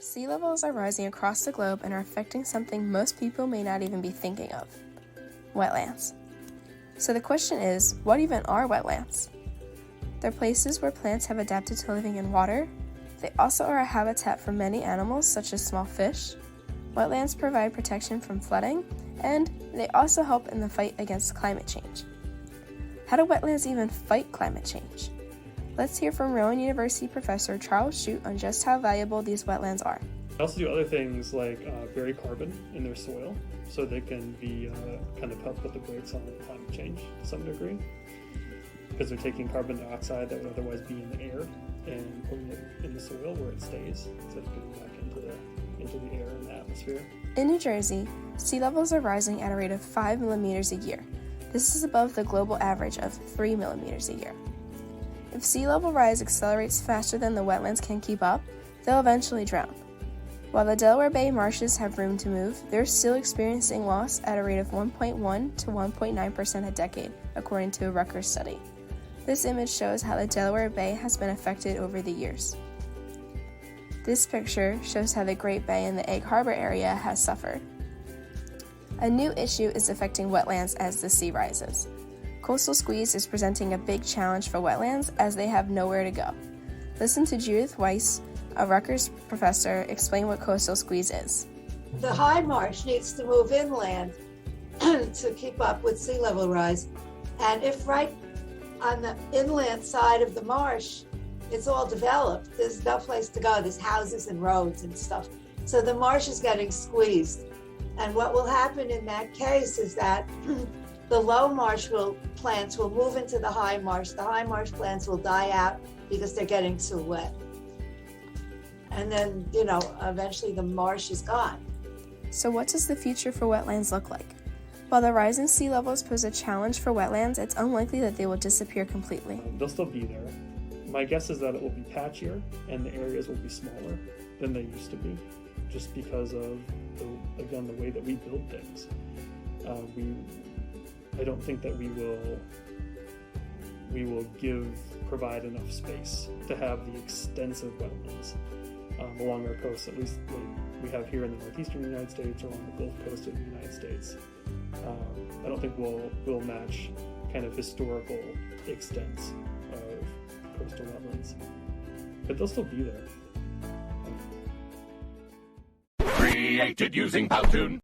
Sea levels are rising across the globe and are affecting something most people may not even be thinking of: wetlands. So the question is, what even are wetlands? They're places where plants have adapted to living in water. They also are a habitat for many animals, such as small fish. Wetlands provide protection from flooding, and they also help in the fight against climate change. How do wetlands even fight climate change? Let's hear from Rowan University professor Charles Shute on just how valuable these wetlands are. They also do other things like bury carbon in their soil, so they can be kind of help put the brakes on climate change to some degree, because they're taking carbon dioxide that would otherwise be in the air and putting it in the soil where it stays instead of getting back into the air and the atmosphere. In New Jersey, sea levels are rising at a rate of 5 millimeters a year. This is above the global average of 3 millimeters a year. If sea level rise accelerates faster than the wetlands can keep up, they'll eventually drown. While the Delaware Bay marshes have room to move, they're still experiencing loss at a rate of 1.1 to 1.9% a decade, according to a Rutgers study. This image shows how the Delaware Bay has been affected over the years. This picture shows how the Great Bay in the Egg Harbor area has suffered. A new issue is affecting wetlands as the sea rises. Coastal squeeze is presenting a big challenge for wetlands as they have nowhere to go. Listen to Judith Weiss, a Rutgers professor, explain what coastal squeeze is. The high marsh needs to move inland to keep up with sea level rise. And if right on the inland side of the marsh, it's all developed, there's no place to go. There's houses and roads and stuff. So the marsh is getting squeezed. And what will happen in that case is that the low marsh plants will move into the high marsh. The high marsh plants will die out because they're getting too wet. And then, eventually the marsh is gone. So what does the future for wetlands look like? While the rising sea levels pose a challenge for wetlands, it's unlikely that they will disappear completely. They'll still be there. My guess is that it will be patchier and the areas will be smaller than they used to be, just because of, the way that we build things. I don't think that we will provide enough space to have the extensive wetlands along our coast, at least like we have here in the northeastern United States or along the Gulf Coast of the United States. I don't think we'll match kind of historical extents of coastal wetlands, but they'll still be there. Created using Powtoon.